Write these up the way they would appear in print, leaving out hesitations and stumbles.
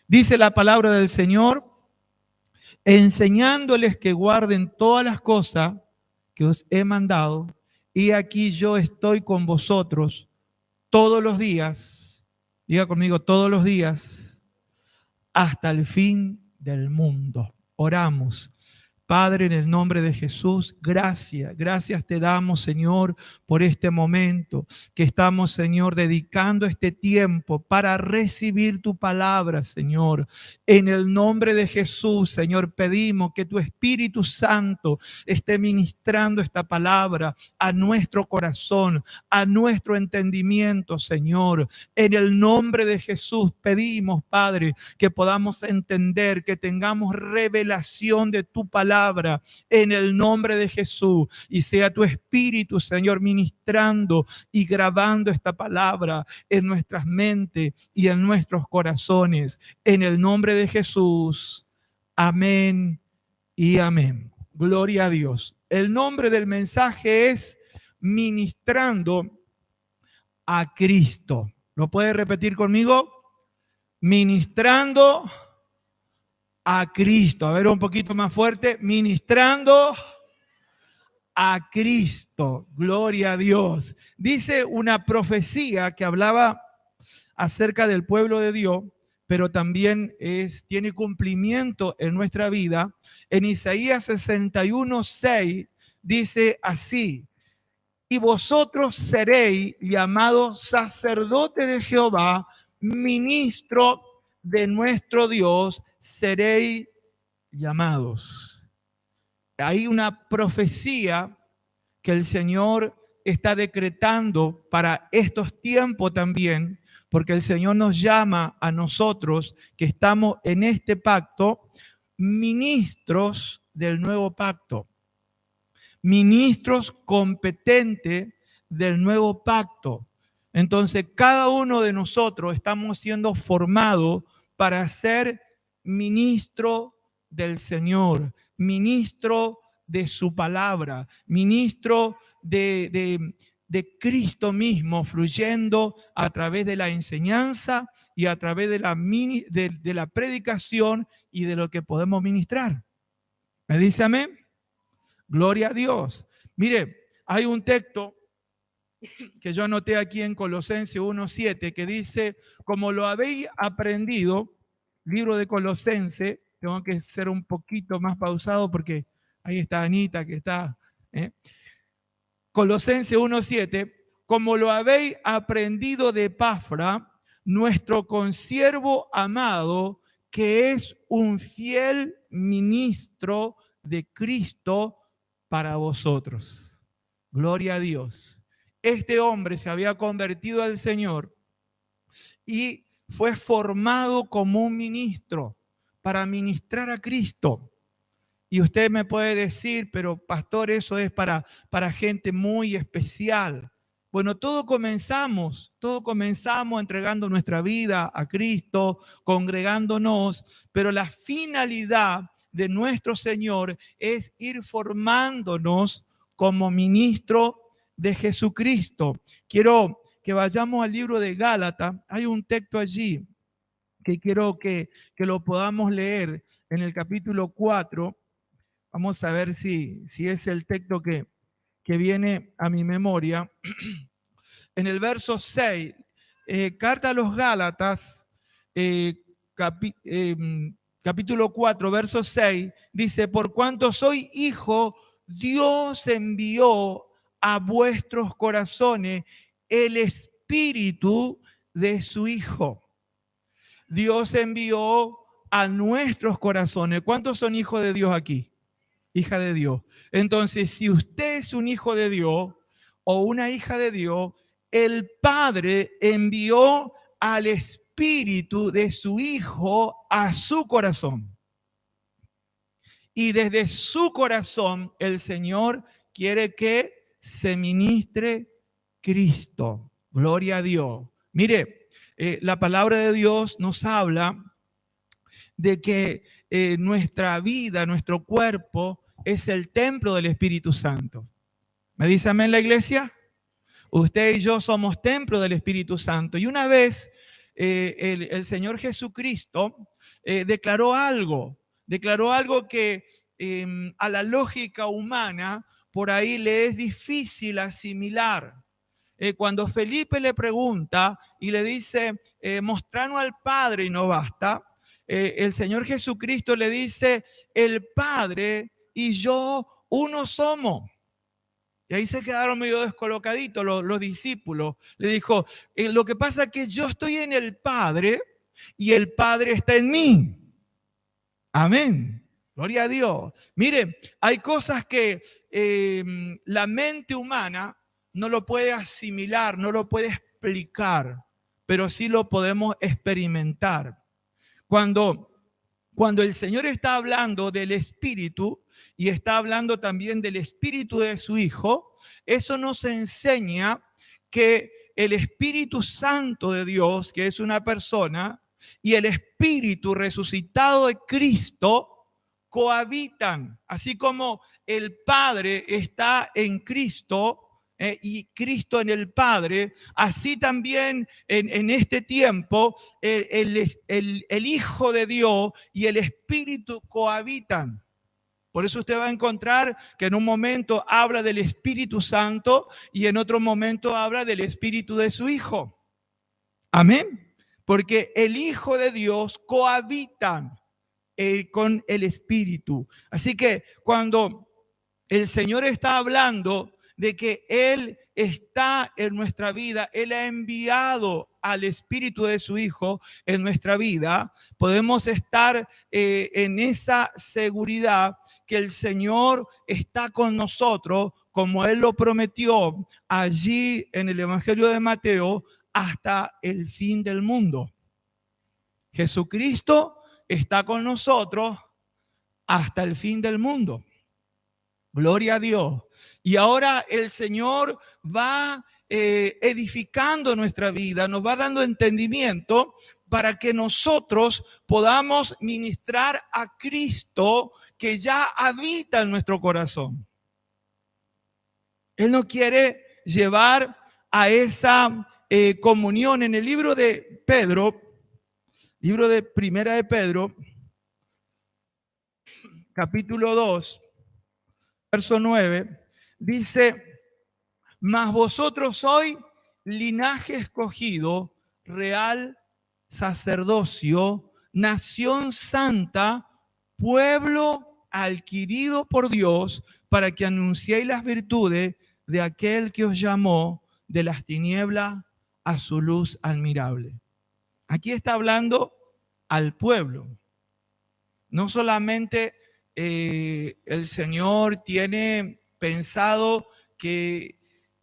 Dice la palabra del Señor, enseñándoles que guarden todas las cosas que os he mandado, y aquí yo estoy con vosotros todos los días, diga conmigo, todos los días, hasta el fin del mundo. Oramos. Padre, en el nombre de Jesús, gracias te damos, Señor, por este momento que estamos, Señor, dedicando este tiempo para recibir tu palabra, Señor. En el nombre de Jesús, Señor, pedimos que tu Espíritu Santo esté ministrando esta palabra a nuestro corazón, a nuestro entendimiento, Señor. En el nombre de Jesús pedimos, Padre, que podamos entender, que tengamos revelación de tu palabra en el nombre de Jesús, y sea tu Espíritu, Señor, ministrando y grabando esta palabra en nuestras mentes y en nuestros corazones, en el nombre de Jesús. Amén y amén. Gloria a Dios. El nombre del mensaje es Ministrando a Cristo. ¿Lo puede repetir conmigo? Ministrando a Cristo. A ver, un poquito más fuerte. Ministrando a Cristo. Gloria a Dios. Dice una profecía que hablaba acerca del pueblo de Dios, pero también tiene cumplimiento en nuestra vida. En Isaías 61:6 dice así: y vosotros seréis llamados sacerdotes de Jehová, ministro de nuestro Dios, seréis llamados. Hay una profecía que el Señor está decretando para estos tiempos también, porque el Señor nos llama a nosotros que estamos en este pacto, ministros del nuevo pacto, ministros competentes del nuevo pacto. Entonces, cada uno de nosotros estamos siendo formados para ser ministro del Señor, ministro de su palabra, ministro de Cristo mismo, fluyendo a través de la enseñanza y a través de la predicación y de lo que podemos ministrar. ¿Me dice amén? Gloria a Dios. Mire, hay un texto que yo anoté aquí en Colosenses 1:7 que dice, como lo habéis aprendido, libro de Colosenses, tengo que ser un poquito más pausado porque ahí está Anita que está. Colosenses 1:7, como lo habéis aprendido de Epafra, nuestro consiervo amado, que es un fiel ministro de Cristo para vosotros. Gloria a Dios. Este hombre se había convertido al Señor y fue formado como un ministro para ministrar a Cristo. Y usted me puede decir, pero pastor, eso es para gente muy especial. Bueno, todos comenzamos entregando nuestra vida a Cristo, congregándonos, pero la finalidad de nuestro Señor es ir formándonos como ministro de Jesucristo. Quiero que vayamos al libro de Gálatas. Hay un texto allí que quiero que lo podamos leer en el capítulo 4. Vamos a ver si es el texto que viene a mi memoria. En el verso 6, carta a los Gálatas, capítulo 4, verso 6, dice, por cuanto soy hijo, Dios envió a vuestros corazones el espíritu de su Hijo. Dios envió a nuestros corazones. ¿Cuántos son hijos de Dios aquí? Hija de Dios. Entonces, si usted es un hijo de Dios o una hija de Dios, el Padre envió al espíritu de su Hijo a su corazón. Y desde su corazón el Señor quiere que se ministre Cristo. Gloria a Dios. Mire, la palabra de Dios nos habla de que nuestra vida, nuestro cuerpo, es el templo del Espíritu Santo. ¿Me dice amén la iglesia? Usted y yo somos templo del Espíritu Santo. Y una vez el Señor Jesucristo declaró algo que a la lógica humana por ahí le es difícil asimilar. Cuando Felipe le pregunta y le dice, mostranos al Padre y no basta, el Señor Jesucristo le dice, el Padre y yo uno somos. Y ahí se quedaron medio descolocaditos los discípulos. Le dijo, lo que pasa es que yo estoy en el Padre y el Padre está en mí. Amén. Gloria a Dios. Mire, hay cosas que la mente humana no lo puede asimilar, no lo puede explicar, pero sí lo podemos experimentar. Cuando el Señor está hablando del Espíritu y está hablando también del Espíritu de su Hijo, eso nos enseña que el Espíritu Santo de Dios, que es una persona, y el Espíritu resucitado de Cristo cohabitan, así como el Padre está en Cristo, y Cristo en el Padre, así también en este tiempo el Hijo de Dios y el Espíritu cohabitan. Por eso usted va a encontrar que en un momento habla del Espíritu Santo y en otro momento habla del Espíritu de su Hijo. Amén. Porque el Hijo de Dios cohabitan con el Espíritu. Así que cuando el Señor está hablando de que Él está en nuestra vida, Él ha enviado al Espíritu de su Hijo en nuestra vida, podemos estar en esa seguridad que el Señor está con nosotros, como Él lo prometió allí en el Evangelio de Mateo, hasta el fin del mundo. Jesucristo está con nosotros hasta el fin del mundo. Gloria a Dios. Y ahora el Señor va edificando nuestra vida, nos va dando entendimiento para que nosotros podamos ministrar a Cristo que ya habita en nuestro corazón. Él nos quiere llevar a esa comunión. En el libro de Pedro, libro de Primera de Pedro, capítulo 2, verso 9, dice, mas vosotros sois linaje escogido, real sacerdocio, nación santa, pueblo adquirido por Dios, para que anunciéis las virtudes de aquel que os llamó de las tinieblas a su luz admirable. Aquí está hablando al pueblo. No solamente el Señor tiene pensado que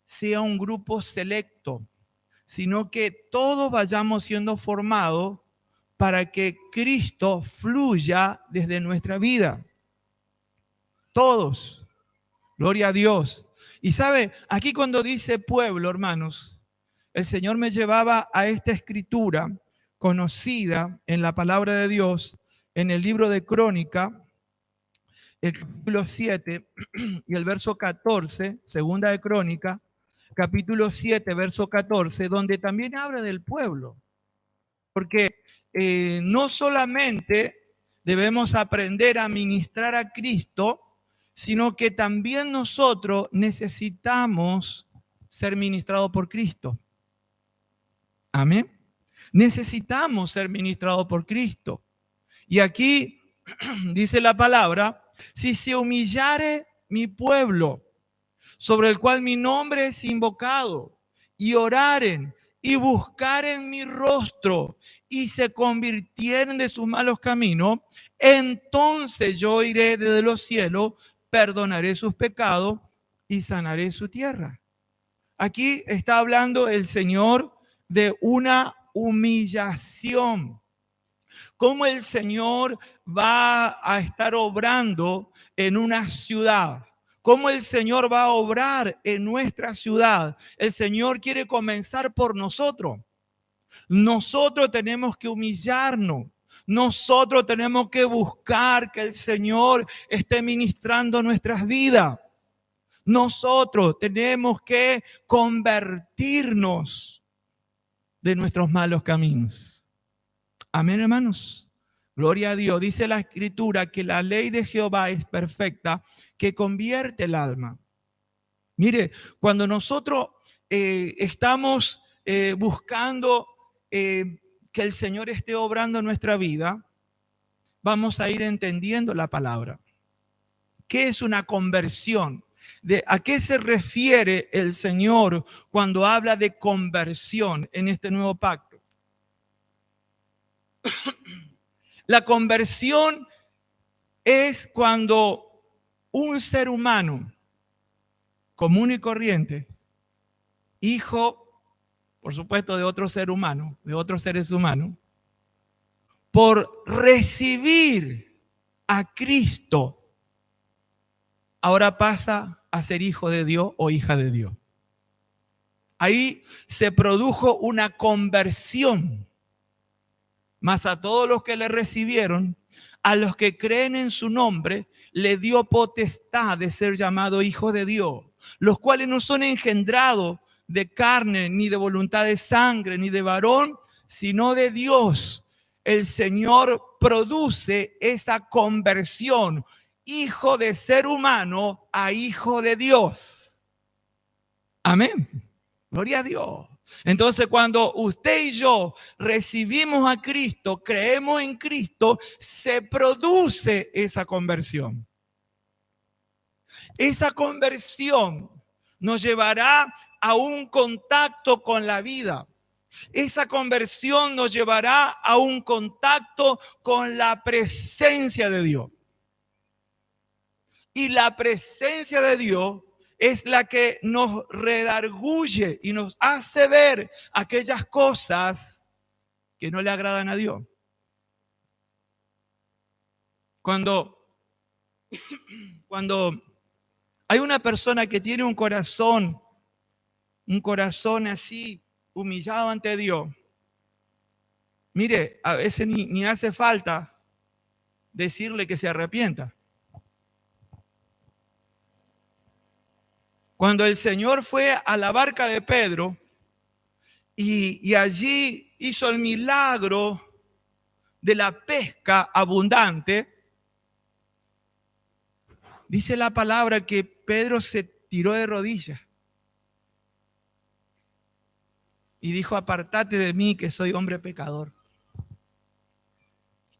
sea un grupo selecto, sino que todos vayamos siendo formados para que Cristo fluya desde nuestra vida. Todos. Gloria a Dios. Y sabe, aquí cuando dice pueblo, hermanos, el Señor me llevaba a esta escritura conocida en la palabra de Dios, en el libro de Crónica, el capítulo 7 y el verso 14, segunda de Crónica, capítulo 7, verso 14, donde también habla del pueblo. Porque no solamente debemos aprender a ministrar a Cristo, sino que también nosotros necesitamos ser ministrados por Cristo. Amén. Necesitamos ser ministrados por Cristo. Y aquí dice la palabra, si se humillare mi pueblo, sobre el cual mi nombre es invocado, y oraren y buscaren mi rostro y se convirtieren de sus malos caminos, entonces yo iré desde los cielos, perdonaré sus pecados y sanaré su tierra. Aquí está hablando el Señor de una humillación. Cómo el Señor va a estar obrando en una ciudad. Cómo el Señor va a obrar en nuestra ciudad. El Señor quiere comenzar por nosotros. Nosotros tenemos que humillarnos. Nosotros tenemos que buscar que el Señor esté ministrando nuestras vidas. Nosotros tenemos que convertirnos. de nuestros malos caminos. Amén, hermanos. Gloria a Dios. Dice la Escritura que la ley de Jehová es perfecta, que convierte el alma. Mire, cuando nosotros estamos buscando que el Señor esté obrando en nuestra vida, vamos a ir entendiendo la palabra. ¿Qué es una conversión? ¿A qué se refiere el Señor cuando habla de conversión en este nuevo pacto? La conversión es cuando un ser humano común y corriente, hijo, por supuesto, de otro ser humano, de otros seres humanos, por recibir a Cristo, ahora pasa a ser hijo de Dios o hija de Dios. Ahí se produjo una conversión. Mas a todos los que le recibieron, a los que creen en su nombre, le dio potestad de ser llamado hijo de Dios, los cuales no son engendrados de carne, ni de voluntad de sangre, ni de varón, sino de Dios. El Señor produce esa conversión, hijo de ser humano a hijo de Dios. Amén. Gloria a Dios. Entonces, cuando usted y yo recibimos a Cristo, creemos en Cristo, se produce esa conversión. Esa conversión nos llevará a un contacto con la vida. Esa conversión nos llevará a un contacto con la presencia de Dios. Y la presencia de Dios es la que nos redarguye y nos hace ver aquellas cosas que no le agradan a Dios. Cuando hay una persona que tiene un corazón así humillado ante Dios, mire, a veces ni hace falta decirle que se arrepienta. Cuando el Señor fue a la barca de Pedro y allí hizo el milagro de la pesca abundante, dice la palabra que Pedro se tiró de rodillas y dijo: apartate de mí, que soy hombre pecador.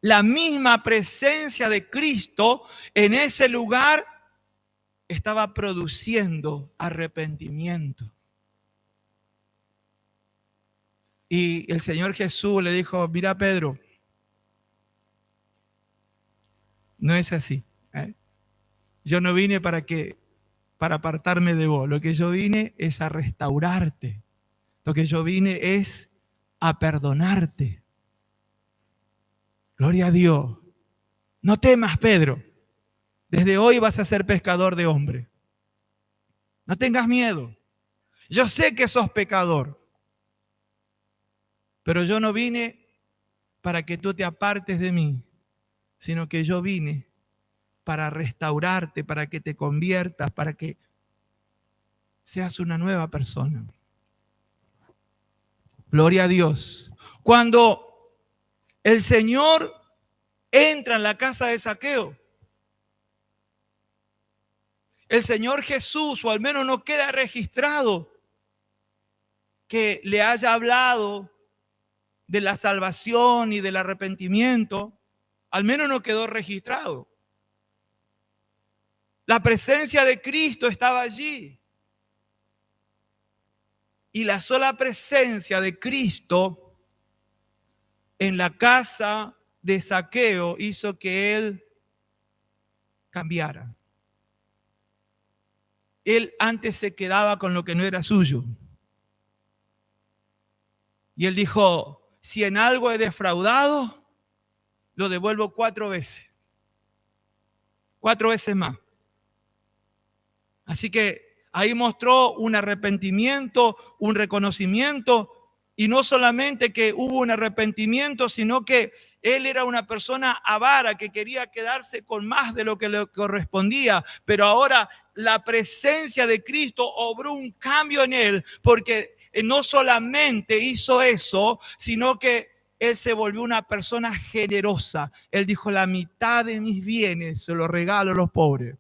La misma presencia de Cristo en ese lugar estaba produciendo arrepentimiento. Y el Señor Jesús le dijo: mira, Pedro, no es así, ¿eh? Yo no vine para apartarme de vos. Lo que yo vine es a restaurarte. Lo que yo vine es a perdonarte. Gloria a Dios. No temas, Pedro. Desde hoy vas a ser pescador de hombres. No tengas miedo. Yo sé que sos pecador, pero yo no vine para que tú te apartes de mí, sino que yo vine para restaurarte, para que te conviertas, para que seas una nueva persona. Gloria a Dios. Cuando el Señor entra en la casa de Zaqueo, el Señor Jesús, o al menos no queda registrado que le haya hablado de la salvación y del arrepentimiento, al menos no quedó registrado. La presencia de Cristo estaba allí. Y la sola presencia de Cristo en la casa de Zaqueo hizo que él cambiara. Él antes se quedaba con lo que no era suyo. Y él dijo: si en algo he defraudado, lo devuelvo 4 veces. 4 veces más. Así que ahí mostró un arrepentimiento, un reconocimiento, y no solamente que hubo un arrepentimiento, sino que él era una persona avara que quería quedarse con más de lo que le correspondía, pero ahora la presencia de Cristo obró un cambio en él, porque no solamente hizo eso, sino que él se volvió una persona generosa. Él dijo, la mitad de mis bienes se los regalo a los pobres.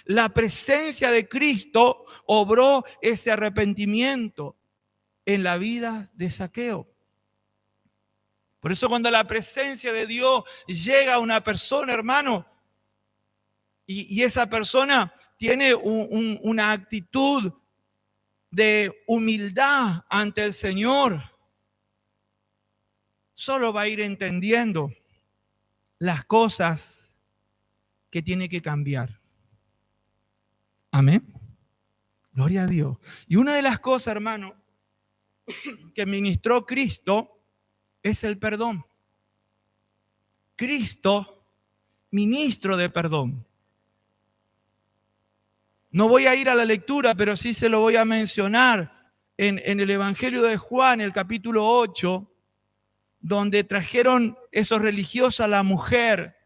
La presencia de Cristo obró ese arrepentimiento en la vida de Zaqueo. Por eso cuando la presencia de Dios llega a una persona, hermano, y esa persona tiene una actitud de humildad ante el Señor, solo va a ir entendiendo las cosas que tiene que cambiar. Amén. Gloria a Dios. Y una de las cosas, hermano, que ministró Cristo es el perdón. Cristo, ministro de perdón. No voy a ir a la lectura, pero sí se lo voy a mencionar en el Evangelio de Juan, el capítulo 8, donde trajeron esos religiosos a la mujer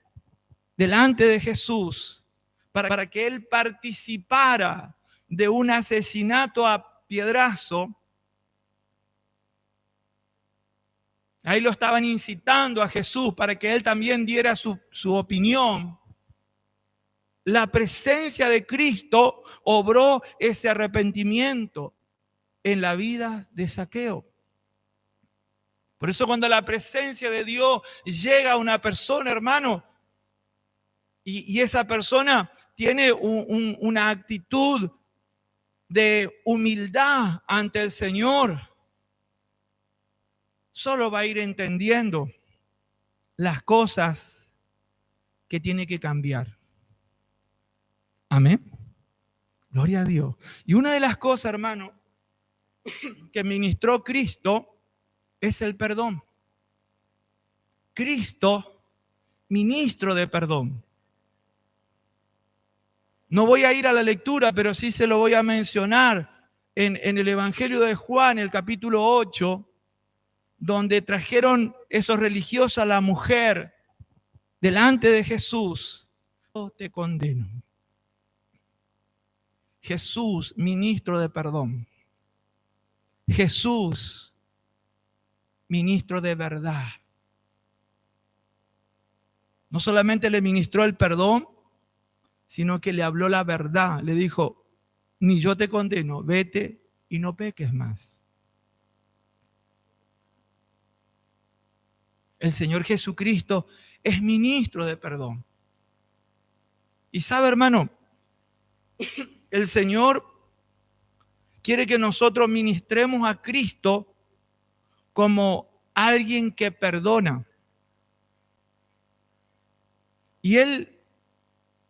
delante de Jesús para que él participara de un asesinato a piedrazo. Ahí lo estaban incitando a Jesús para que él también diera su opinión. La presencia de Cristo obró ese arrepentimiento en la vida de Zaqueo. Por eso cuando la presencia de Dios llega a una persona, hermano, y esa persona tiene una actitud de humildad ante el Señor, solo va a ir entendiendo las cosas que tiene que cambiar. Amén. Gloria a Dios. Y una de las cosas, hermano, que ministró Cristo es el perdón. Cristo, ministro de perdón. No voy a ir a la lectura, pero sí se lo voy a mencionar en el Evangelio de Juan, el capítulo 8, donde trajeron esos religiosos a la mujer delante de Jesús. Yo te condeno. Jesús, ministro de perdón. Jesús, ministro de verdad. No solamente le ministró el perdón, sino que le habló la verdad. Le dijo, ni yo te condeno, vete y no peques más. El Señor Jesucristo es ministro de perdón. Y sabe, hermano, el Señor quiere que nosotros ministremos a Cristo como alguien que perdona. Y Él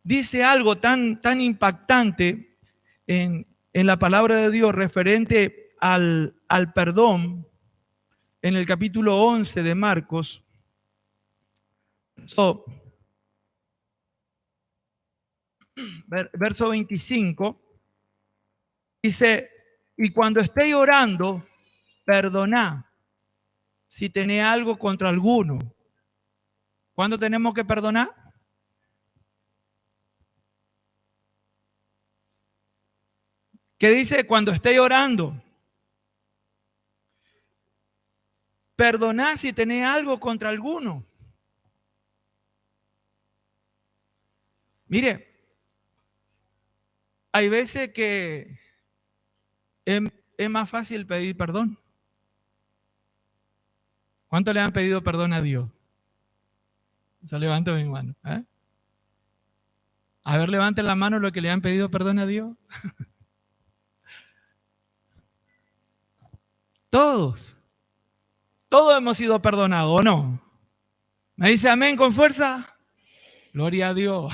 dice algo tan impactante en la palabra de Dios referente al perdón en el capítulo 11 de Marcos. Verso 25, dice, y cuando estéis orando, perdonad si tenéis algo contra alguno. ¿Cuándo tenemos que perdonar? ¿Qué dice? Cuando estéis orando. Perdonad si tenéis algo contra alguno. Mire, hay veces que es más fácil pedir perdón. ¿Cuánto le han pedido perdón a Dios? Yo levanto mi mano. A ver, levanten la mano los que le han pedido perdón a Dios. Todos hemos sido perdonados, ¿o no? ¿Me dice amén con fuerza? Gloria a Dios.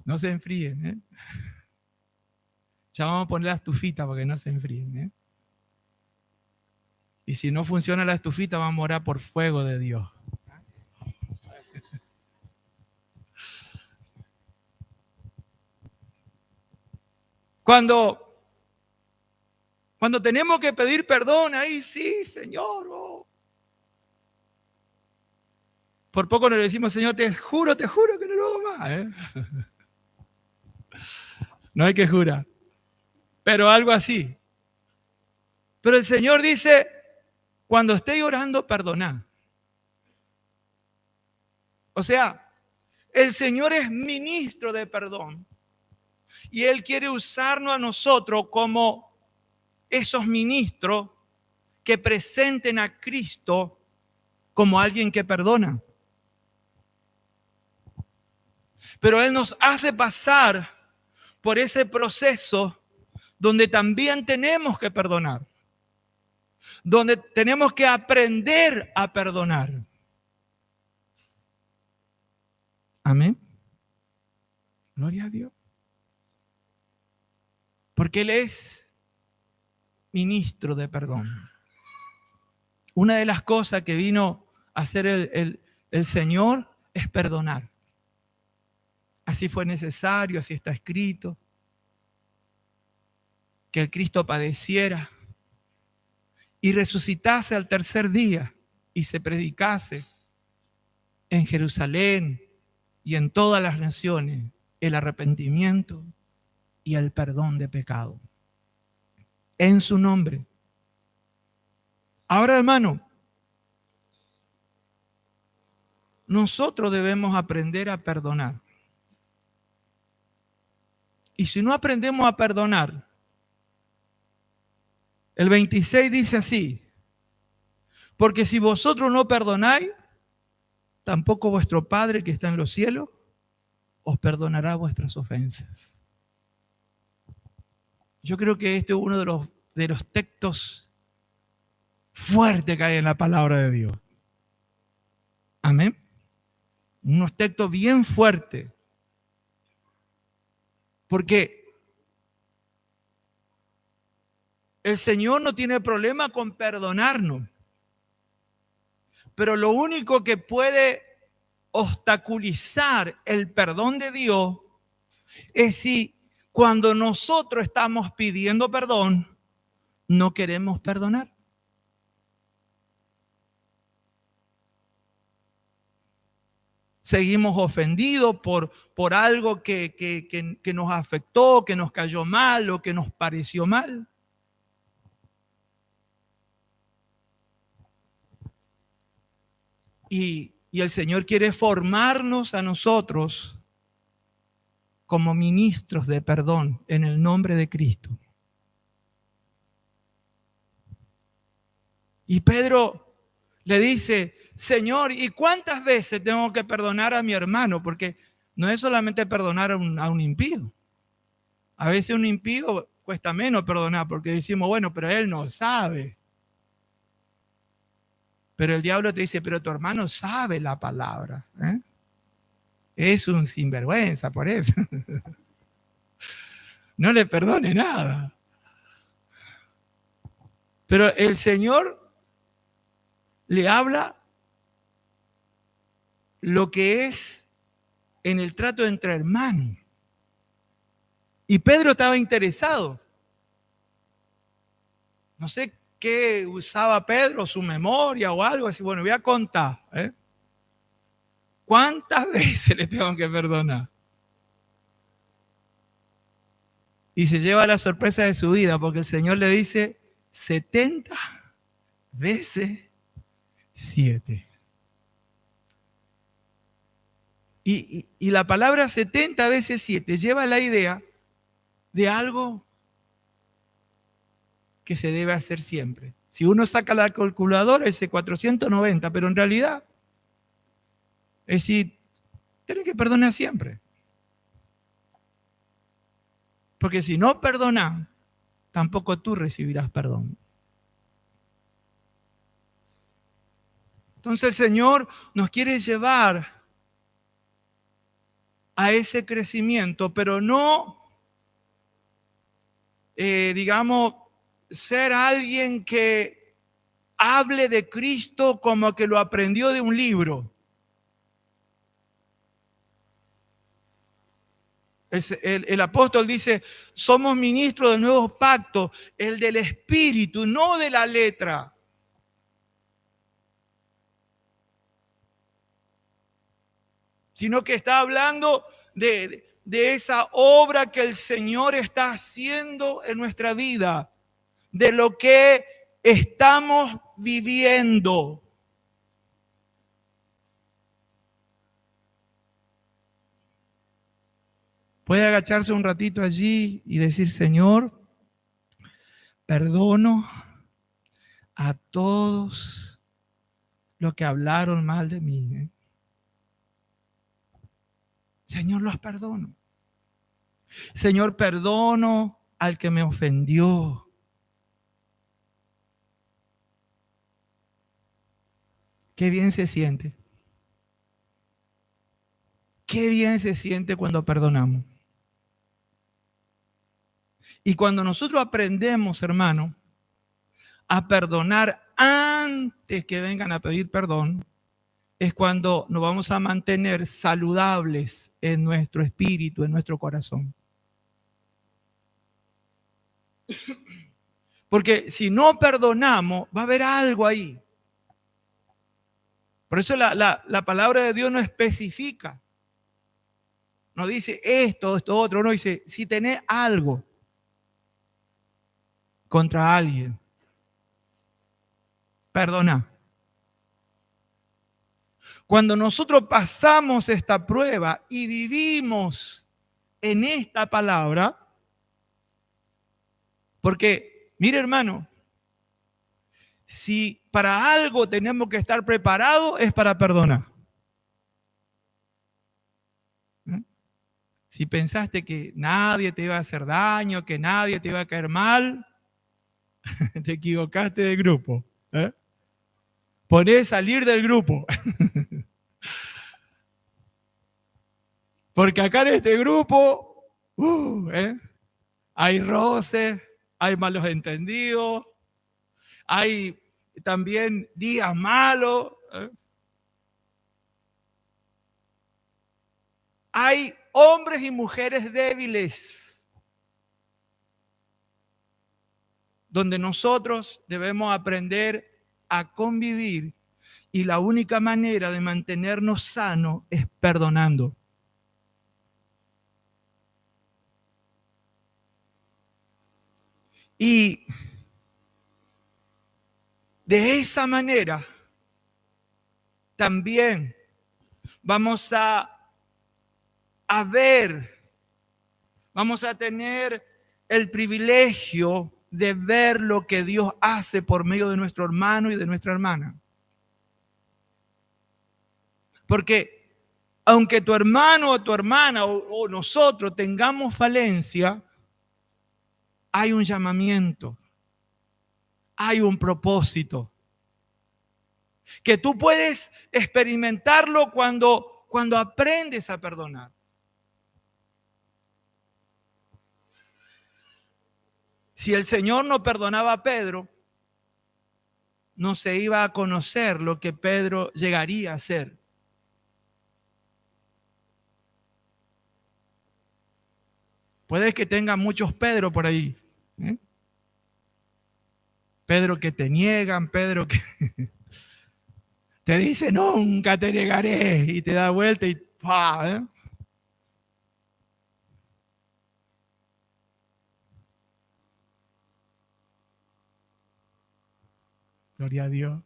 No se enfríen, ¿eh? Ya vamos a poner la estufita para que no se enfríen, ¿eh? Y si no funciona la estufita, vamos a orar por fuego de Dios. Cuando tenemos que pedir perdón, ahí sí, Señor. Oh. Por poco nos decimos, Señor, te juro que no lo hago más. No hay que jurar, pero algo así. Pero el Señor dice, cuando esté orando, perdonad. O sea, el Señor es ministro de perdón y Él quiere usarnos a nosotros como esos ministros que presenten a Cristo como alguien que perdona. Pero Él nos hace pasar por ese proceso donde también tenemos que perdonar, donde tenemos que aprender a perdonar. Amén. Gloria a Dios. Porque Él es ministro de perdón. Una de las cosas que vino a hacer el Señor es perdonar. Así fue necesario, así está escrito, que el Cristo padeciera y resucitase al tercer día y se predicase en Jerusalén y en todas las naciones el arrepentimiento y el perdón de pecado. En su nombre. Ahora, hermano, nosotros debemos aprender a perdonar. Y si no aprendemos a perdonar, el 26 dice así, porque si vosotros no perdonáis, tampoco vuestro Padre que está en los cielos os perdonará vuestras ofensas. Yo creo que este es uno de los textos fuertes que hay en la palabra de Dios. Amén. Unos textos bien fuertes. Porque el Señor no tiene problema con perdonarnos. Pero lo único que puede obstaculizar el perdón de Dios es si cuando nosotros estamos pidiendo perdón, no queremos perdonar. Seguimos ofendidos por algo que nos afectó, que nos cayó mal o que nos pareció mal. Y el Señor quiere formarnos a nosotros como ministros de perdón en el nombre de Cristo. Y Pedro le dice, Señor, ¿y cuántas veces tengo que perdonar a mi hermano? Porque no es solamente perdonar a un impío. A veces un impío cuesta menos perdonar porque decimos, bueno, pero él no sabe. Pero el diablo te dice, pero tu hermano sabe la palabra. Es un sinvergüenza por eso. No le perdone nada. Pero el Señor le habla lo que es en el trato entre hermanos. Y Pedro estaba interesado. No sé qué usaba Pedro, su memoria o algo así. Bueno, voy a contar. ¿Cuántas veces le tengo que perdonar? Y se lleva la sorpresa de su vida porque el Señor le dice 70 veces 7. Y la palabra 70 veces 7 lleva la idea de algo que se debe hacer siempre. Si uno saca la calculadora, dice 490, pero en realidad es decir, tienes que perdonar siempre. Porque si no perdonas, tampoco tú recibirás perdón. Entonces el Señor nos quiere llevar a ese crecimiento, pero no, digamos, ser alguien que hable de Cristo como que lo aprendió de un libro. El apóstol dice, somos ministros del nuevo pacto, el del espíritu, no de la letra. Sino que está hablando de esa obra que el Señor está haciendo en nuestra vida, de lo que estamos viviendo. Puede agacharse un ratito allí y decir: Señor, perdono a todos los que hablaron mal de mí. Señor, los perdono. Señor, perdono al que me ofendió. Qué bien se siente. Qué bien se siente cuando perdonamos. Y cuando nosotros aprendemos, hermano, a perdonar antes que vengan a pedir perdón, es cuando nos vamos a mantener saludables en nuestro espíritu, en nuestro corazón. Porque si no perdonamos, va a haber algo ahí. Por eso la palabra de Dios no especifica. No dice esto otro. No dice, si tenés algo contra alguien, perdona. Cuando nosotros pasamos esta prueba y vivimos en esta palabra, porque, mire hermano, si para algo tenemos que estar preparados es para perdonar. Si pensaste que nadie te iba a hacer daño, que nadie te iba a caer mal, te equivocaste de grupo. Ponés salir del grupo. Porque acá en este grupo hay roces, hay malos entendidos, hay también días malos. Hay hombres y mujeres débiles, donde nosotros debemos aprender a convivir, y la única manera de mantenernos sanos es perdonando. Y de esa manera también vamos a tener el privilegio de ver lo que Dios hace por medio de nuestro hermano y de nuestra hermana. Porque aunque tu hermano o tu hermana o nosotros tengamos falencia, hay un llamamiento, hay un propósito, que tú puedes experimentarlo cuando aprendes a perdonar. Si el Señor no perdonaba a Pedro, no se iba a conocer lo que Pedro llegaría a ser. Puede que tenga muchos Pedro por ahí. Pedro que te niegan, Pedro que te dice nunca te negaré y te da vuelta y ¡pah! Gloria a Dios.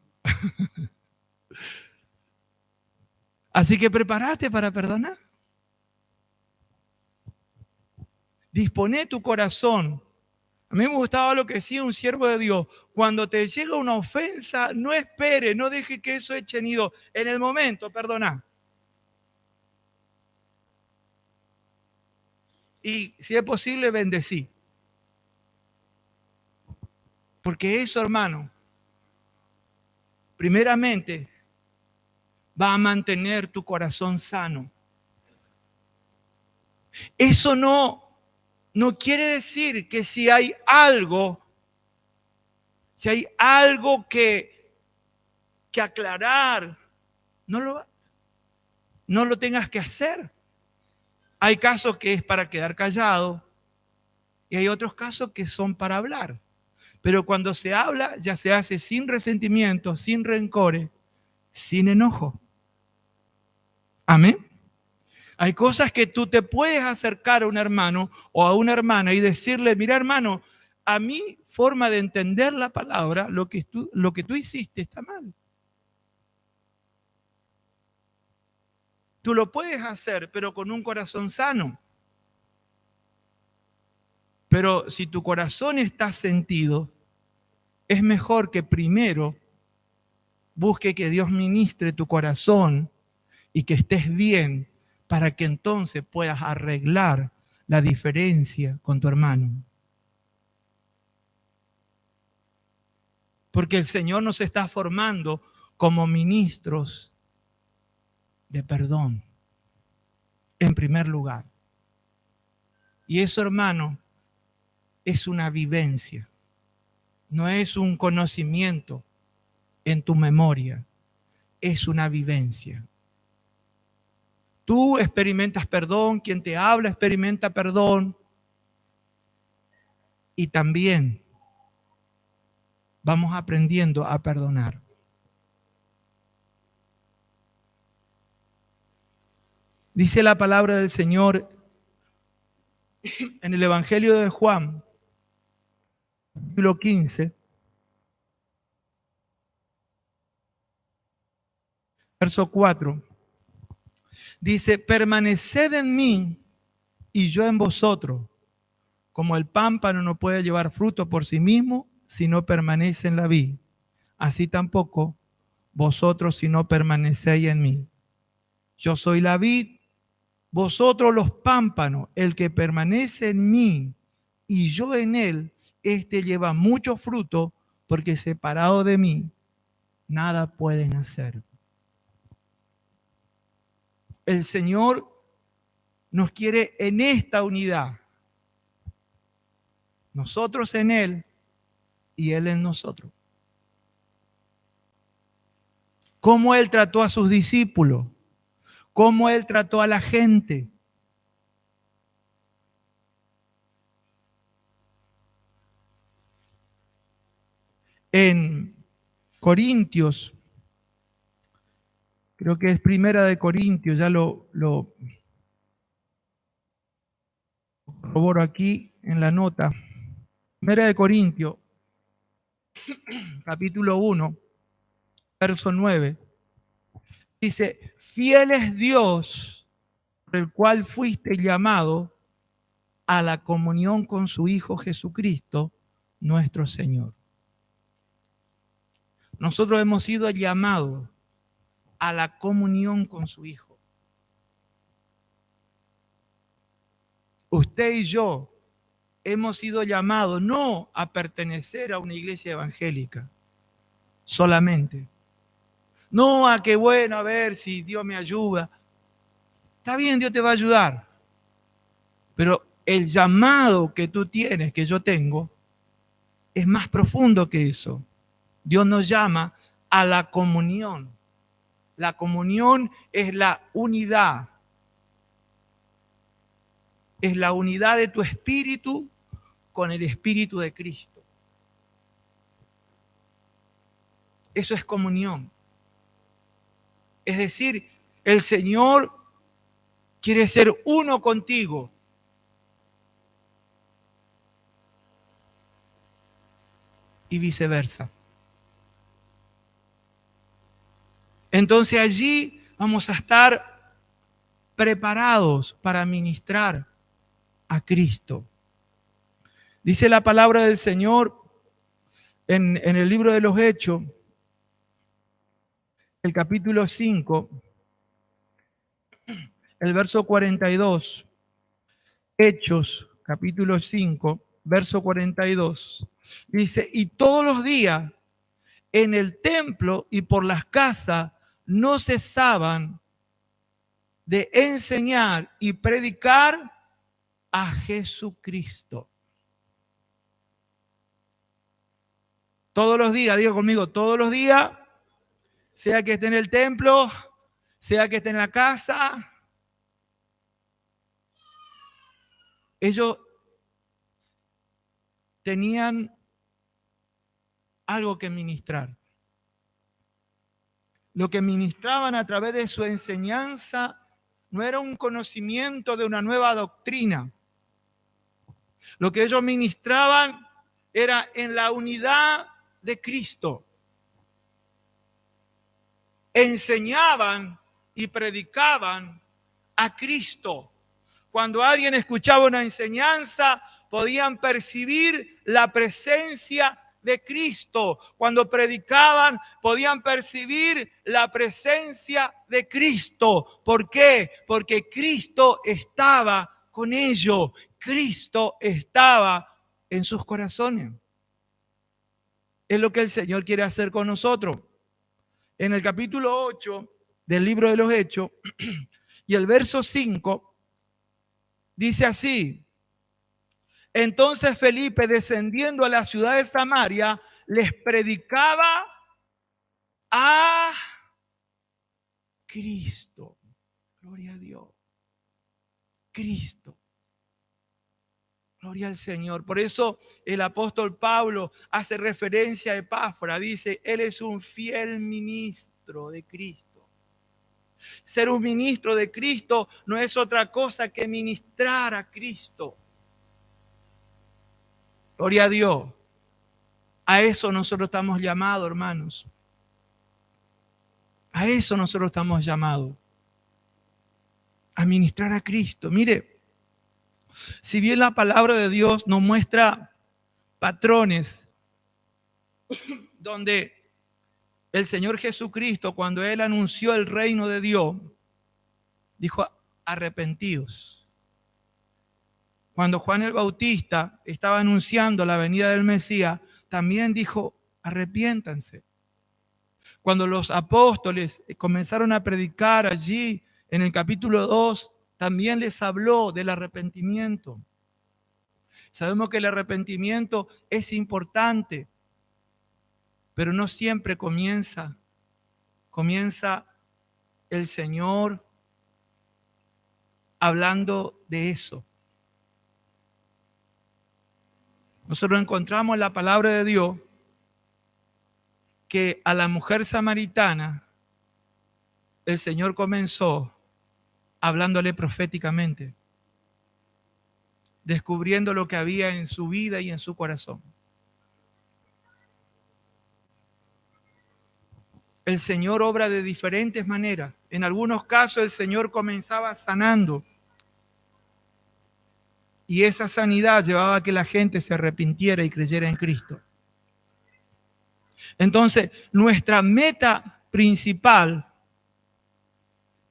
Así que prepárate para perdonar. Dispone tu corazón. A mí me gustaba lo que decía un siervo de Dios. Cuando te llega una ofensa, no espere, no deje que eso eche nido. En el momento, perdona. Y si es posible, bendecí. Porque eso, hermano, primeramente va a mantener tu corazón sano. Eso no quiere decir que si hay algo que aclarar, no lo tengas que hacer. Hay casos que es para quedar callado y hay otros casos que son para hablar. Pero cuando se habla, ya se hace sin resentimiento, sin rencores, sin enojo. Amén. Hay cosas que tú te puedes acercar a un hermano o a una hermana y decirle, mira hermano, a mi forma de entender la palabra, lo que tú hiciste está mal. Tú lo puedes hacer, pero con un corazón sano. Pero si tu corazón está sentido, es mejor que primero busque que Dios ministre tu corazón y que estés bien para que entonces puedas arreglar la diferencia con tu hermano. Porque el Señor nos está formando como ministros de perdón, en primer lugar. Y eso, hermano, es una vivencia, no es un conocimiento en tu memoria, es una vivencia. Tú experimentas perdón, quien te habla experimenta perdón, y también vamos aprendiendo a perdonar. Dice la palabra del Señor en el Evangelio de Juan, capítulo 15, verso 4. Dice, permaneced en mí y yo en vosotros, como el pámpano no puede llevar fruto por sí mismo si no permanece en la vid, así tampoco vosotros si no permanecéis en mí. Yo soy la vid, vosotros los pámpanos. El que permanece en mí y yo en él, este lleva mucho fruto, porque separado de mí nada pueden hacer. El Señor nos quiere en esta unidad, nosotros en él y él en nosotros. Cómo él trató a sus discípulos, cómo él trató a la gente. En Corintios, creo que es Primera de Corintios, ya lo corroboro aquí en la nota. Primera de Corintios, capítulo 1, verso 9. Dice, fiel es Dios, por el cual fuiste llamado a la comunión con su Hijo Jesucristo, nuestro Señor. Nosotros hemos sido llamados a la comunión con su Hijo. Usted y yo hemos sido llamados no a pertenecer a una iglesia evangélica solamente. No a que, bueno, a ver si Dios me ayuda. Está bien, Dios te va a ayudar. Pero el llamado que tú tienes, que yo tengo, es más profundo que eso. Dios nos llama a la comunión. La comunión es la unidad. Es la unidad de tu espíritu con el espíritu de Cristo. Eso es comunión. Es decir, el Señor quiere ser uno contigo. Y viceversa. Entonces allí vamos a estar preparados para ministrar a Cristo. Dice la palabra del Señor en el libro de los Hechos, el capítulo 5, el verso 42. Hechos, capítulo 5, verso 42. Dice, y todos los días en el templo y por las casas no cesaban de enseñar y predicar a Jesucristo. Todos los días, diga conmigo, todos los días, sea que esté en el templo, sea que esté en la casa, ellos tenían algo que ministrar. Lo que ministraban a través de su enseñanza no era un conocimiento de una nueva doctrina. Lo que ellos ministraban era en la unidad de Cristo. Enseñaban y predicaban a Cristo. Cuando alguien escuchaba una enseñanza, podían percibir la presencia de Cristo. Cuando predicaban, podían percibir la presencia de Cristo. ¿Por qué? Porque Cristo estaba con ellos. Cristo estaba en sus corazones. Es lo que el Señor quiere hacer con nosotros. En el capítulo 8 del libro de los Hechos y el verso 5 dice así: entonces Felipe, descendiendo a la ciudad de Samaria, les predicaba a Cristo. Gloria a Dios. Cristo. Gloria al Señor. Por eso el apóstol Pablo hace referencia a Epafra. Dice, él es un fiel ministro de Cristo. Ser un ministro de Cristo no es otra cosa que ministrar a Cristo. Gloria a Dios. A eso nosotros estamos llamados, hermanos. A eso nosotros estamos llamados. A ministrar a Cristo. Mire, si bien la palabra de Dios nos muestra patrones donde el Señor Jesucristo, cuando Él anunció el reino de Dios, dijo, arrepentidos. Cuando Juan el Bautista estaba anunciando la venida del Mesías, también dijo, arrepiéntanse. Cuando los apóstoles comenzaron a predicar allí en el capítulo 2, también les habló del arrepentimiento. Sabemos que el arrepentimiento es importante, pero no siempre comienza el Señor hablando de eso. Nosotros encontramos en la palabra de Dios que a la mujer samaritana el Señor comenzó hablándole proféticamente, descubriendo lo que había en su vida y en su corazón. El Señor obra de diferentes maneras. En algunos casos el Señor comenzaba sanando y esa sanidad llevaba a que la gente se arrepintiera y creyera en Cristo. Entonces, nuestra meta principal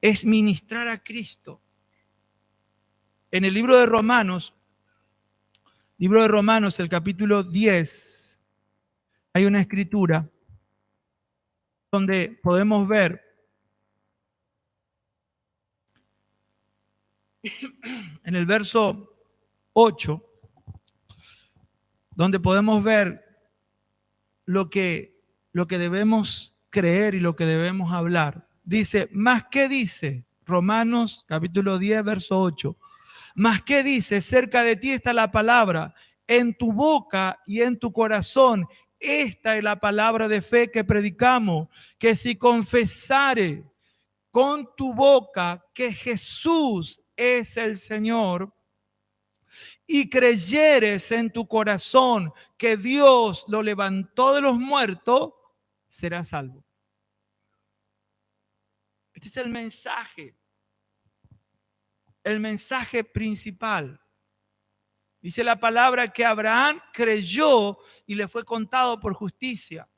es ministrar a Cristo. En el libro de Romanos, el capítulo 10, hay una escritura donde podemos ver en el verso 8, donde podemos ver lo que debemos creer y lo que debemos hablar. Dice, ¿más qué dice? Romanos capítulo 10, verso 8. ¿Más qué dice? Cerca de ti está la palabra, en tu boca y en tu corazón. Esta es la palabra de fe que predicamos, que si confesare con tu boca que Jesús es el Señor y creyeres en tu corazón que Dios lo levantó de los muertos, serás salvo. Este es el mensaje principal. Dice la palabra que Abraham creyó y le fue contado por justicia.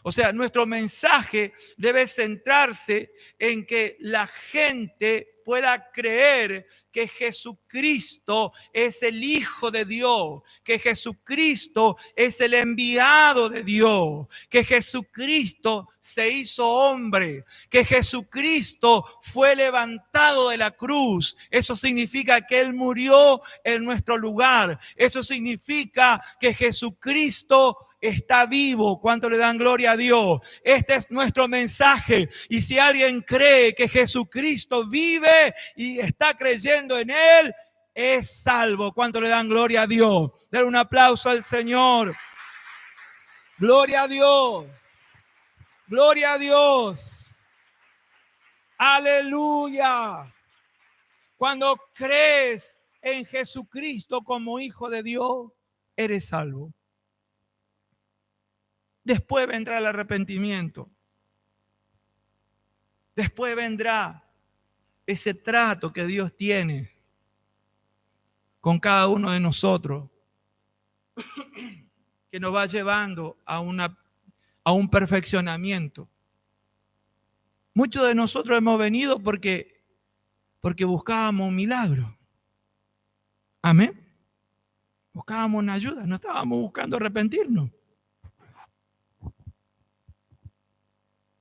O sea, nuestro mensaje debe centrarse en que la gente pueda creer que Jesucristo es el Hijo de Dios, que Jesucristo es el enviado de Dios, que Jesucristo se hizo hombre, que Jesucristo fue levantado de la cruz. Eso significa que Él murió en nuestro lugar. Eso significa que Jesucristo está vivo. ¿Cuánto le dan gloria a Dios? Este es nuestro mensaje. Y si alguien cree que Jesucristo vive y está creyendo en Él, es salvo. ¿Cuánto le dan gloria a Dios? Den un aplauso al Señor. Gloria a Dios. Gloria a Dios. Aleluya. Cuando crees en Jesucristo como hijo de Dios, eres salvo. Después vendrá el arrepentimiento. Después vendrá ese trato que Dios tiene con cada uno de nosotros, que nos va llevando a un perfeccionamiento. Muchos de nosotros hemos venido porque buscábamos un milagro. Amén. Buscábamos una ayuda, no estábamos buscando arrepentirnos.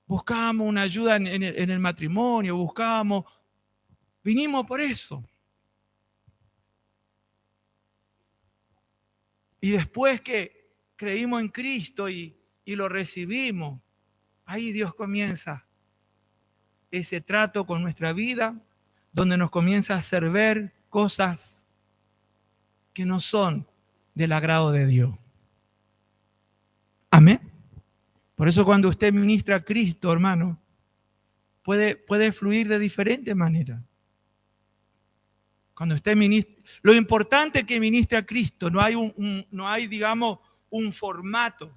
Buscábamos una ayuda en el matrimonio, vinimos por eso. Y después que creímos en Cristo y lo recibimos, ahí Dios comienza ese trato con nuestra vida, donde nos comienza a hacer ver cosas que no son del agrado de Dios. Amén. Por eso cuando usted ministra a Cristo, hermano, puede fluir de diferente manera. Cuando usted ministra, lo importante es que ministre a Cristo, no hay, digamos, un formato,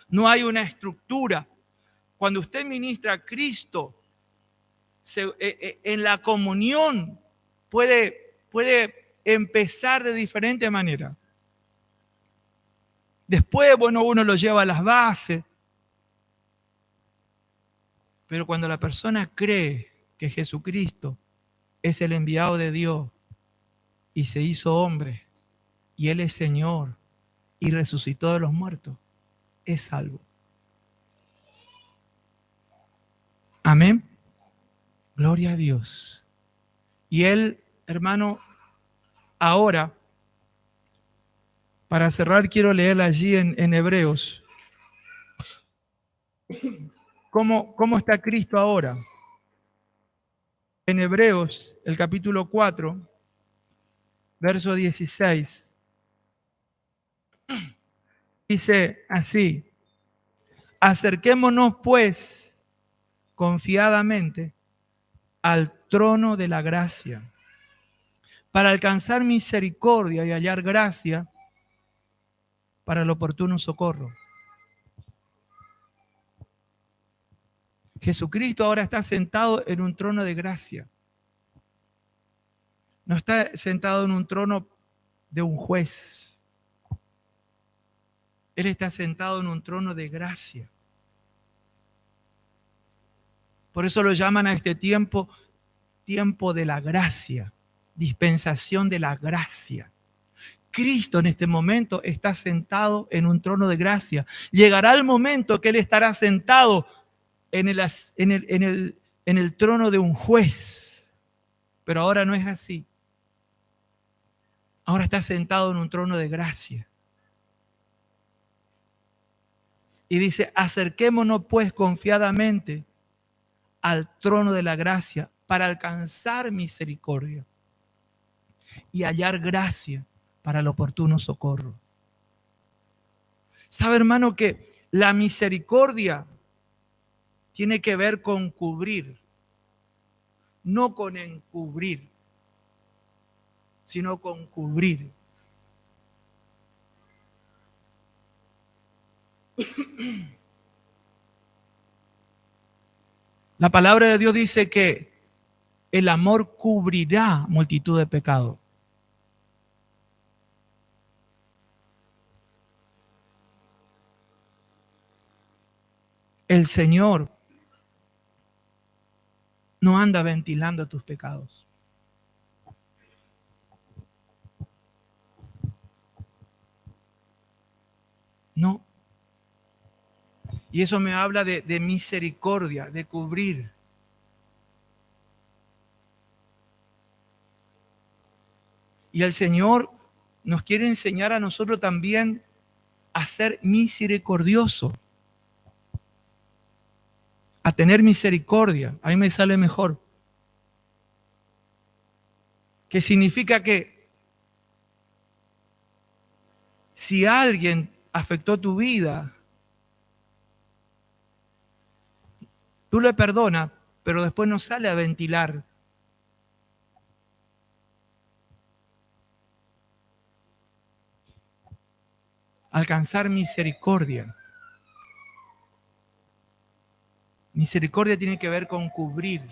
no hay una estructura. Cuando usted ministra a Cristo, en la comunión puede empezar de diferente manera. Después, bueno, uno lo lleva a las bases. Pero cuando la persona cree que Jesucristo es el enviado de Dios y se hizo hombre y Él es Señor y resucitó de los muertos, es salvo. Amén. Gloria a Dios. Y Él, hermano, ahora, para cerrar, quiero leer allí en Hebreos. ¿Cómo está Cristo ahora? En Hebreos, el capítulo 4, verso 16. Dice así: acerquémonos pues confiadamente al trono de la gracia, para alcanzar misericordia y hallar gracia para el oportuno socorro. Jesucristo ahora está sentado en un trono de gracia. No está sentado en un trono de un juez. Él está sentado en un trono de gracia. Por eso lo llaman a este tiempo de la gracia, dispensación de la gracia. Cristo en este momento está sentado en un trono de gracia. Llegará el momento que Él estará sentado en el trono de un juez. Pero ahora no es así. Ahora está sentado en un trono de gracia. Y dice: acerquémonos pues confiadamente al trono de la gracia para alcanzar misericordia y hallar gracia para el oportuno socorro. ¿Sabe, hermano, que la misericordia tiene que ver con cubrir, no con encubrir, sino con cubrir? La palabra de Dios dice que el amor cubrirá multitud de pecados. El Señor no anda ventilando tus pecados. No. Y eso me habla de misericordia, de cubrir. Y el Señor nos quiere enseñar a nosotros también a ser misericordioso, a tener misericordia. A mí me sale mejor. Que significa que si alguien afectó tu vida, tú le perdonas, pero después no sale a ventilar. Alcanzar misericordia. Misericordia tiene que ver con cubrir.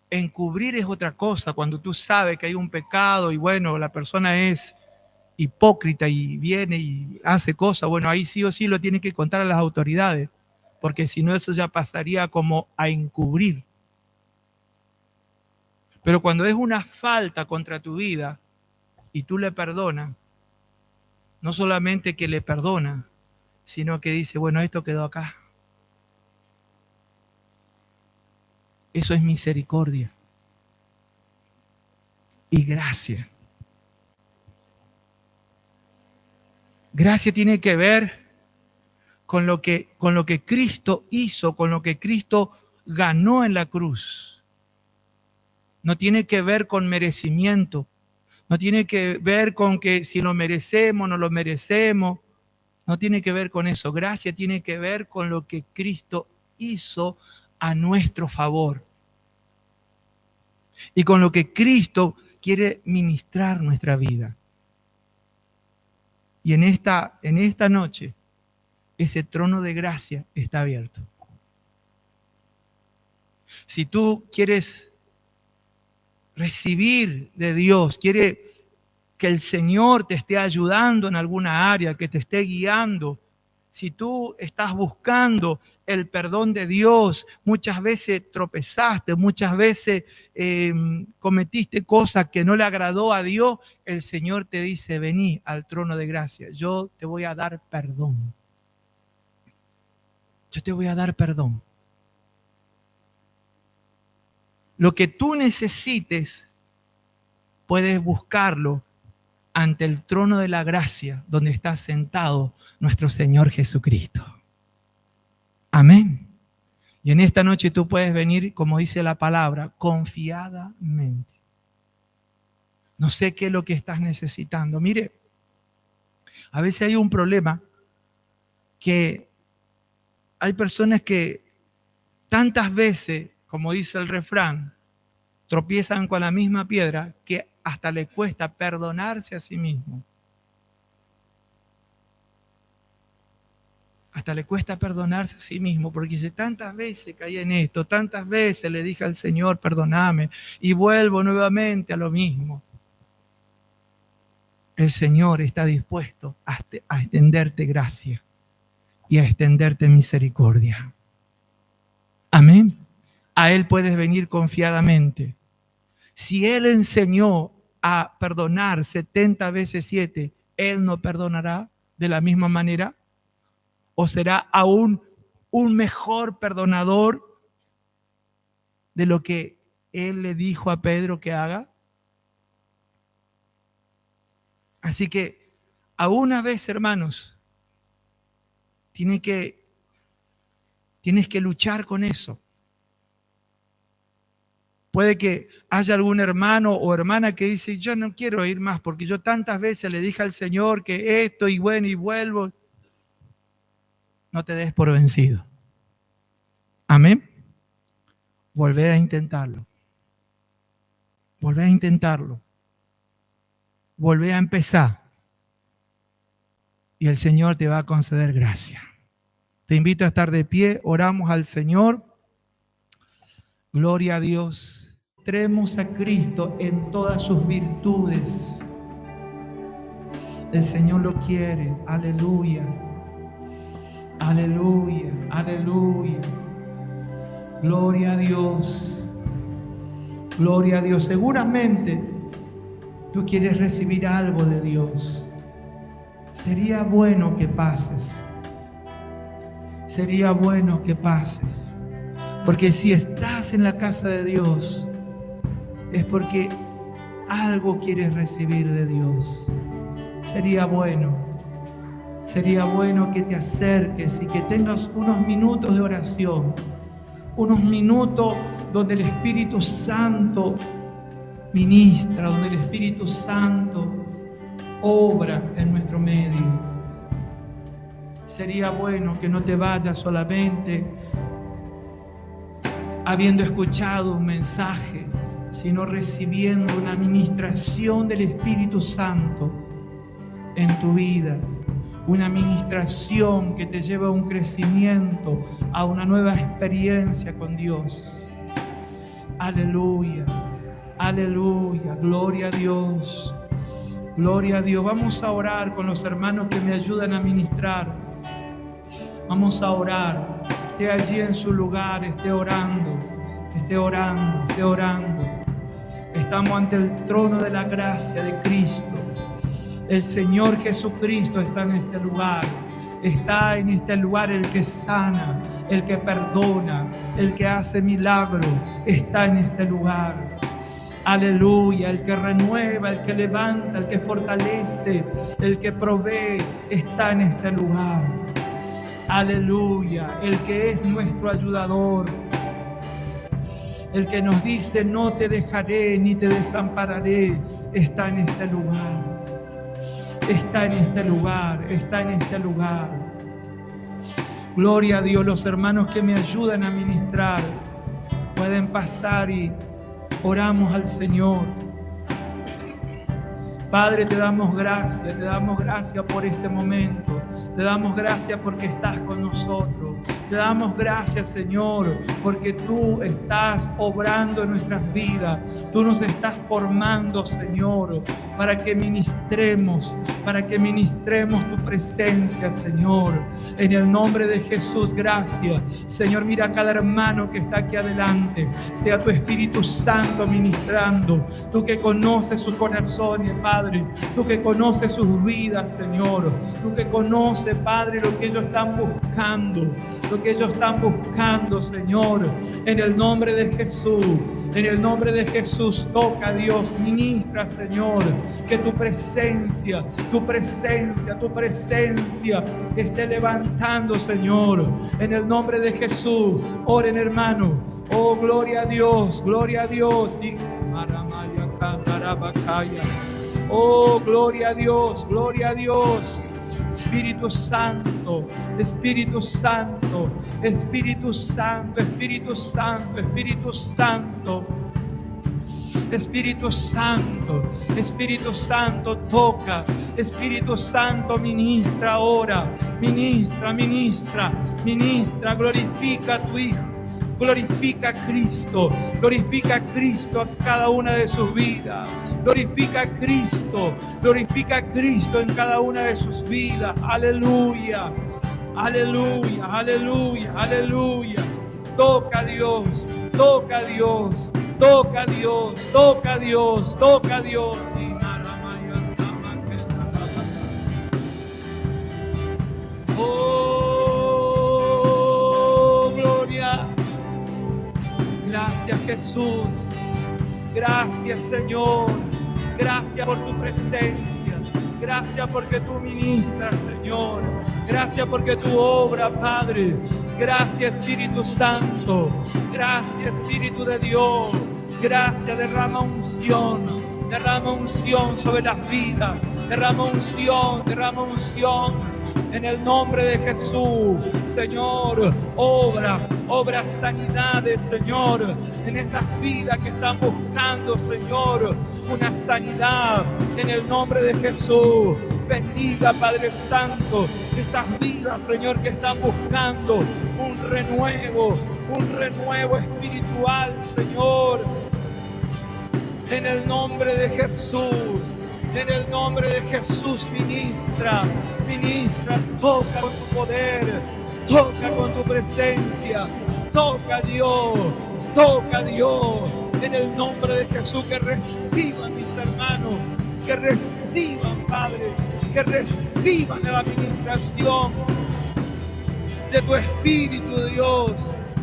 Encubrir es otra cosa, cuando tú sabes que hay un pecado y bueno, la persona es hipócrita y viene y hace cosas, bueno, ahí sí o sí lo tiene que contar a las autoridades, porque si no eso ya pasaría como a encubrir. Pero cuando es una falta contra tu vida y tú le perdonas, no solamente que le perdona, sino que dice, bueno, esto quedó acá. Eso es misericordia y gracia. Gracia tiene que ver con lo que Cristo hizo, con lo que Cristo ganó en la cruz. No tiene que ver con merecimiento. No tiene que ver con que si lo merecemos, no lo merecemos. No tiene que ver con eso. Gracia tiene que ver con lo que Cristo hizo a nuestro favor. Y con lo que Cristo quiere ministrar nuestra vida. Y en esta noche, ese trono de gracia está abierto. Si tú quieres recibir de Dios, quiere que el Señor te esté ayudando en alguna área, que te esté guiando, si tú estás buscando el perdón de Dios, muchas veces tropezaste, muchas veces cometiste cosas que no le agradó a Dios, el Señor te dice, vení al trono de gracia, yo te voy a dar perdón. Yo te voy a dar perdón. Lo que tú necesites, puedes buscarlo ante el trono de la gracia, donde está sentado nuestro Señor Jesucristo. Amén. Y en esta noche tú puedes venir, como dice la palabra, confiadamente. No sé qué es lo que estás necesitando. Mire, a veces hay un problema que hay personas que tantas veces, como dice el refrán, tropiezan con la misma piedra que hasta le cuesta perdonarse a sí mismo. Hasta le cuesta perdonarse a sí mismo, porque dice, tantas veces caí en esto, tantas veces le dije al Señor, perdóname, y vuelvo nuevamente a lo mismo. El Señor está dispuesto a extenderte gracia y a extenderte misericordia. Amén. A Él puedes venir confiadamente. Si Él enseñó a perdonar 70 veces 7, ¿Él no perdonará de la misma manera? ¿O será aún un mejor perdonador de lo que Él le dijo a Pedro que haga? Así que, a una vez, hermanos, tienes que luchar con eso. Puede que haya algún hermano o hermana que dice, yo no quiero ir más porque yo tantas veces le dije al Señor que esto y bueno y vuelvo. No te des por vencido. Amén. Volver a intentarlo. Volver a intentarlo. Volver a empezar. Y el Señor te va a conceder gracia. Te invito a estar de pie. Oramos al Señor. Gloria a Dios. Mostremos a Cristo en todas sus virtudes. El Señor lo quiere. Aleluya. Aleluya. Aleluya. Gloria a Dios. Gloria a Dios. Seguramente tú quieres recibir algo de Dios. Sería bueno que pases. Sería bueno que pases. Porque si estás en la casa de Dios, es porque algo quieres recibir de Dios. Sería bueno que te acerques y que tengas unos minutos de oración, unos minutos donde el Espíritu Santo ministra, donde el Espíritu Santo obra en nuestro medio. Sería bueno que no te vayas solamente habiendo escuchado un mensaje, sino recibiendo una administración del Espíritu Santo en tu vida. Una administración que te lleva a un crecimiento, a una nueva experiencia con Dios. Aleluya, aleluya, gloria a Dios, gloria a Dios. Vamos a orar con los hermanos que me ayudan a ministrar. Vamos a orar. Esté allí en su lugar, esté orando, esté orando, esté orando. Estamos ante el trono de la gracia de Cristo. El Señor Jesucristo está en este lugar. Está en este lugar el que sana, el que perdona, el que hace milagros. Está en este lugar. Aleluya, el que renueva, el que levanta, el que fortalece, el que provee, está en este lugar. Aleluya, el que es nuestro ayudador. El que nos dice: no te dejaré ni te desampararé, está en este lugar. Está en este lugar, está en este lugar. Gloria a Dios. Los hermanos que me ayudan a ministrar pueden pasar y oramos al Señor. Padre, te damos gracias por este momento. Te damos gracias porque estás con nosotros. Te damos gracias, Señor, porque tú estás obrando en nuestras vidas. Tú nos estás formando, Señor, para que ministremos tu presencia, Señor. En el nombre de Jesús, gracias. Señor, mira a cada hermano que está aquí adelante. Sea tu Espíritu Santo ministrando. Tú que conoces sus corazones, Padre. Tú que conoces sus vidas, Señor. Tú que conoces, Padre, lo que ellos están buscando. Lo que ellos están buscando, Señor, en el nombre de Jesús. En el nombre de Jesús, toca, Dios, ministra, Señor, que tu presencia esté levantando, Señor. En el nombre de Jesús, oren, hermano. Oh, gloria a Dios, gloria a Dios. Oh, gloria a Dios, gloria a Dios. Espíritu Santo, Espíritu Santo, Espíritu Santo, Espíritu Santo, Espíritu Santo, Espíritu Santo, Espíritu Santo, toca. Espíritu Santo, ministra ahora, ministra, ministra, ministra, glorifica a tu Hijo. Glorifica a Cristo a cada una de sus vidas. Glorifica a Cristo en cada una de sus vidas. Aleluya, aleluya, aleluya, aleluya. Toca a Dios, toca a Dios, toca a Dios, toca a Dios, toca a Dios. Oh, gloria. Gracias, Jesús. Gracias, Señor. Gracias por tu presencia. Gracias porque tú ministras, Señor. Gracias porque tu obra, Padre. Gracias, Espíritu Santo. Gracias, Espíritu de Dios. Gracias, derrama unción sobre las vidas. Derrama unción. En el nombre de Jesús, Señor, obra sanidades, Señor, en esas vidas que están buscando, Señor, una sanidad. En el nombre de Jesús, bendiga, Padre Santo, esas vidas, Señor, que están buscando un renuevo espiritual, Señor. En el nombre de Jesús. En el nombre de Jesús, ministra, toca con tu poder, toca con tu presencia, toca Dios, en el nombre de Jesús, que reciban mis hermanos, que reciban, Padre, que reciban la administración de tu Espíritu, Dios,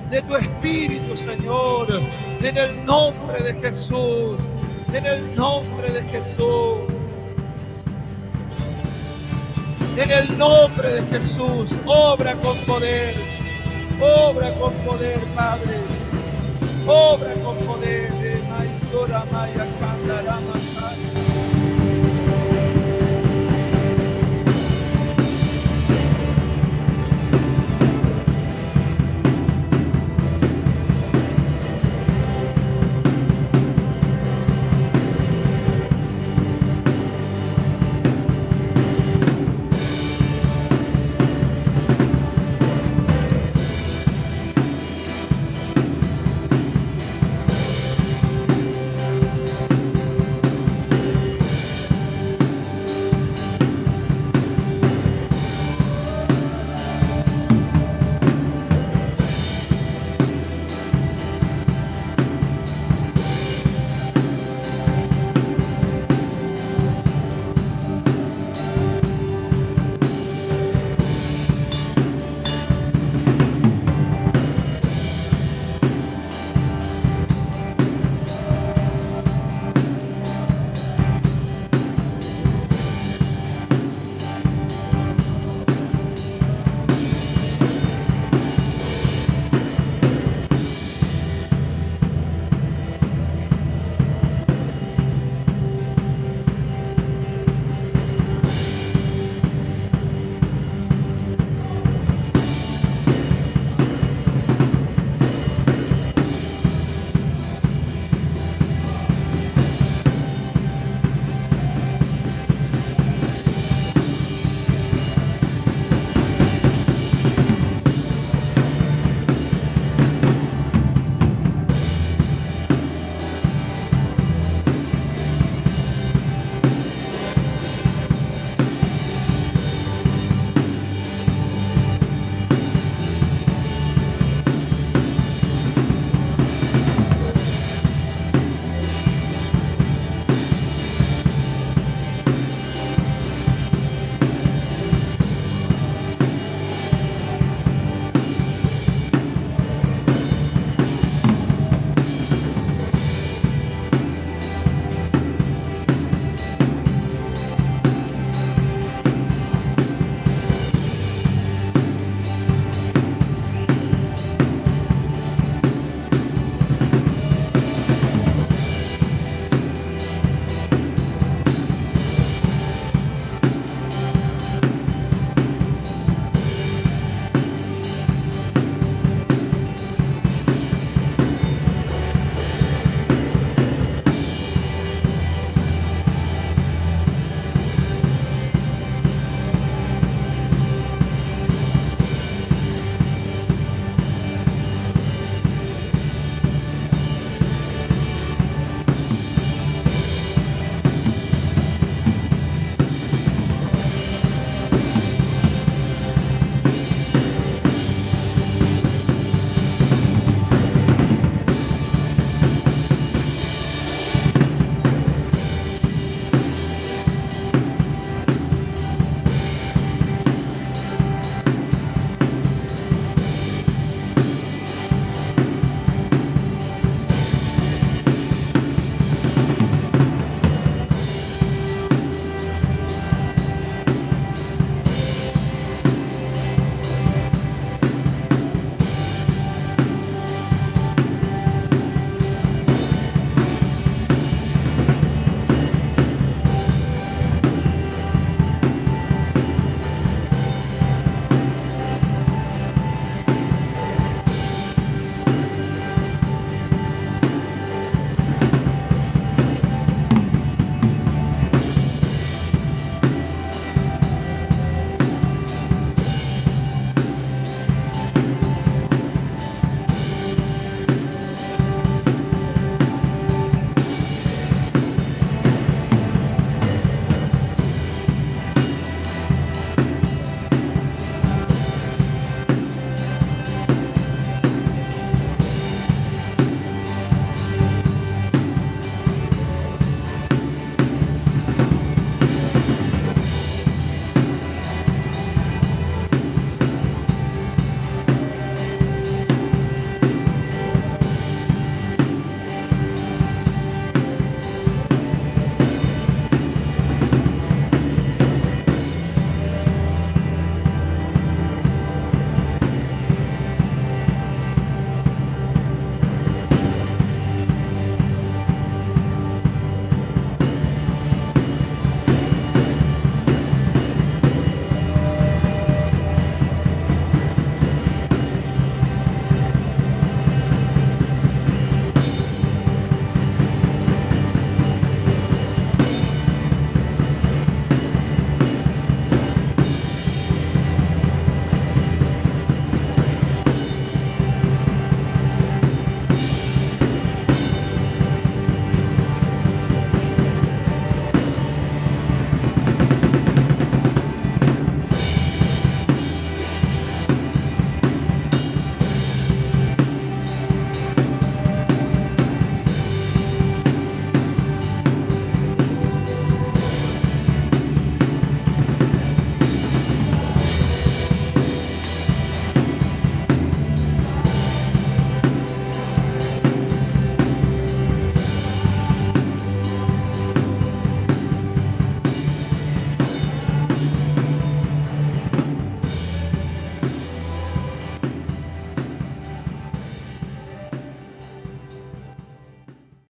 de tu Espíritu, Señor, en el nombre de Jesús, en el nombre de Jesús. En el nombre de Jesús, obra con poder, Padre, obra con poder. Maisora Maya Candarama.